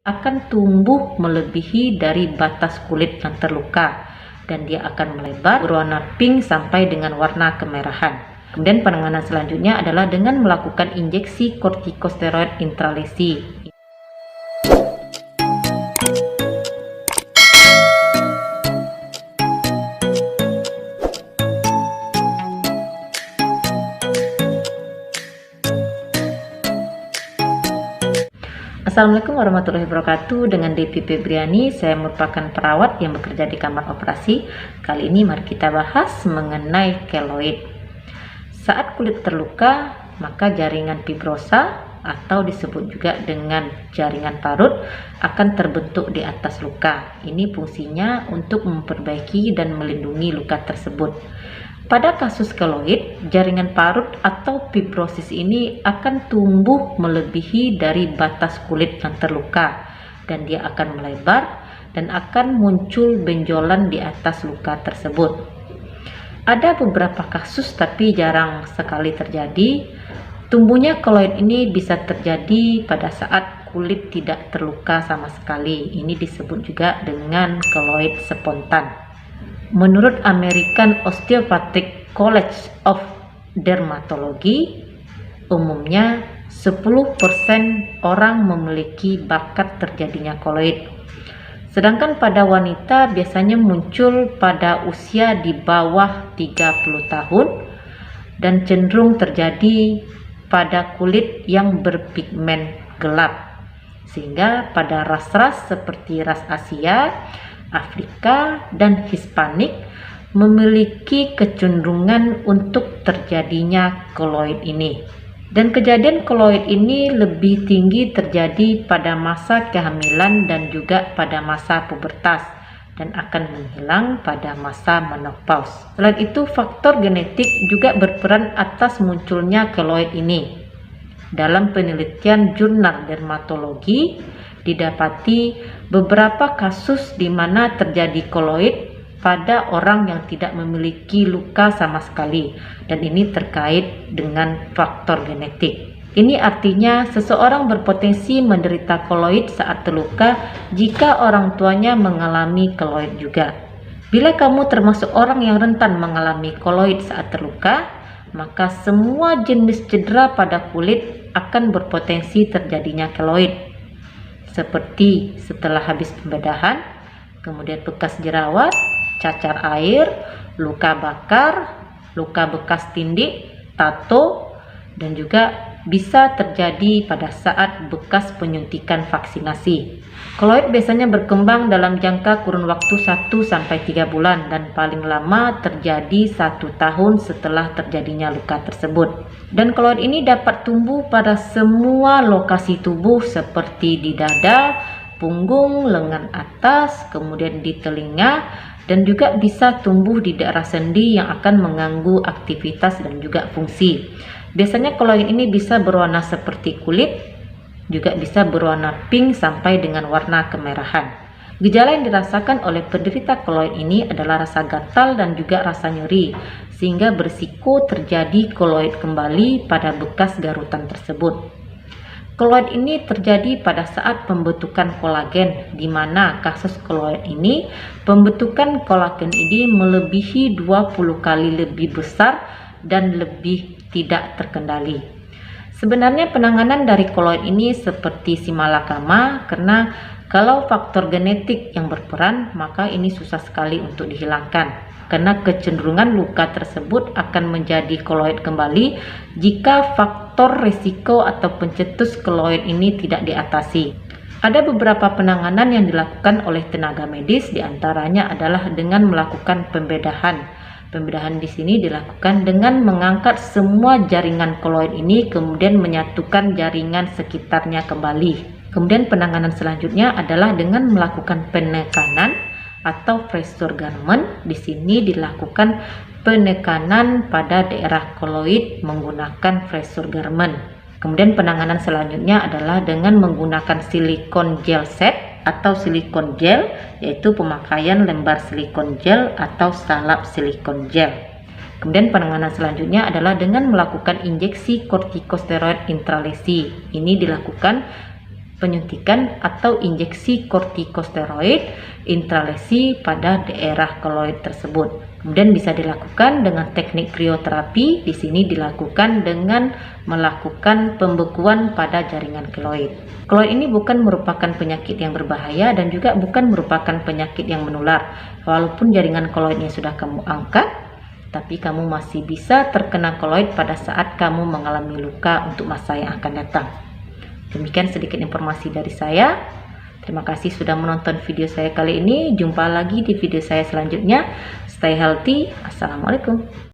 akan tumbuh melebihi dari batas kulit yang terluka dan dia akan melebar berwarna pink sampai dengan warna kemerahan. Kemudian penanganan selanjutnya adalah dengan melakukan injeksi kortikosteroid intralesi. Assalamualaikum warahmatullahi wabarakatuh. Dengan Devi Febriani, saya merupakan perawat yang bekerja di kamar operasi. Kali ini mari kita bahas mengenai keloid. Saat kulit terluka, maka jaringan fibrosa atau disebut juga dengan jaringan parut akan terbentuk di atas luka. Ini fungsinya untuk memperbaiki dan melindungi luka tersebut. Pada kasus keloid, jaringan parut atau fibrosis ini akan tumbuh melebihi dari batas kulit yang terluka dan dia akan melebar dan akan muncul benjolan di atas luka tersebut. Ada beberapa kasus tapi jarang sekali terjadi. Tumbuhnya keloid ini bisa terjadi pada saat kulit tidak terluka sama sekali. Ini disebut juga dengan keloid spontan. Menurut American Osteopathic College of Dermatology, umumnya 10% orang memiliki bakat terjadinya keloid. Sedangkan pada wanita biasanya muncul pada usia di bawah 30 tahun dan cenderung terjadi pada kulit yang berpigmen gelap. Sehingga pada ras-ras seperti ras Asia, Afrika, dan Hispanik memiliki kecenderungan untuk terjadinya keloid ini. Dan kejadian keloid ini lebih tinggi terjadi pada masa kehamilan dan juga pada masa pubertas dan akan menghilang pada masa menopause. Selain itu, faktor genetik juga berperan atas munculnya keloid ini. Dalam penelitian jurnal dermatologi, didapati beberapa kasus di mana terjadi keloid pada orang yang tidak memiliki luka sama sekali, dan ini terkait dengan faktor genetik. Ini artinya seseorang berpotensi menderita keloid saat terluka jika orang tuanya mengalami keloid juga. Bila kamu termasuk orang yang rentan mengalami keloid saat terluka, maka semua jenis cedera pada kulit akan berpotensi terjadinya keloid, seperti setelah habis pembedahan, kemudian bekas jerawat, cacar air, luka bakar, luka bekas tindik, tato, dan juga bisa terjadi pada saat bekas penyuntikan vaksinasi. Keloid biasanya berkembang dalam jangka kurun waktu 1-3 bulan dan paling lama terjadi 1 tahun setelah terjadinya luka tersebut. Dan keloid ini dapat tumbuh pada semua lokasi tubuh seperti di dada, punggung, lengan atas, kemudian di telinga, dan juga bisa tumbuh di daerah sendi yang akan mengganggu aktivitas dan juga fungsi. Biasanya keloid ini bisa berwarna seperti kulit, juga bisa berwarna pink sampai dengan warna kemerahan. Gejala yang dirasakan oleh penderita keloid ini adalah rasa gatal dan juga rasa nyeri, sehingga berisiko terjadi keloid kembali pada bekas garutan tersebut. Keloid ini terjadi pada saat pembentukan kolagen, di mana kasus keloid ini, pembentukan kolagen ini melebihi 20 kali lebih besar dan lebih tidak terkendali. Sebenarnya penanganan dari keloid ini seperti simalakama, karena kalau faktor genetik yang berperan, maka ini susah sekali untuk dihilangkan. Karena kecenderungan luka tersebut akan menjadi keloid kembali jika faktor risiko atau pencetus keloid ini tidak diatasi. Ada beberapa penanganan yang dilakukan oleh tenaga medis, diantaranya adalah dengan melakukan pembedahan. Pembedahan di sini dilakukan dengan mengangkat semua jaringan keloid ini, kemudian menyatukan jaringan sekitarnya kembali. Kemudian penanganan selanjutnya adalah dengan melakukan penekanan atau pressure garment. Di sini dilakukan penekanan pada daerah keloid menggunakan pressure garment. Kemudian penanganan selanjutnya adalah dengan menggunakan silikon gel set atau silikon gel, yaitu pemakaian lembar silikon gel atau salep silikon gel. Kemudian penanganan selanjutnya adalah dengan melakukan injeksi kortikosteroid intralesi. Ini dilakukan penyuntikan atau injeksi kortikosteroid intralesi pada daerah keloid tersebut. Kemudian bisa dilakukan dengan teknik krioterapi. Di sini dilakukan dengan melakukan pembekuan pada jaringan keloid. Keloid ini bukan merupakan penyakit yang berbahaya dan juga bukan merupakan penyakit yang menular. Walaupun jaringan keloidnya sudah kamu angkat, tapi kamu masih bisa terkena keloid pada saat kamu mengalami luka untuk masa yang akan datang. Demikian sedikit informasi dari saya. Terima kasih sudah menonton video saya kali ini. Jumpa lagi di video saya selanjutnya. Stay healthy. Assalamualaikum.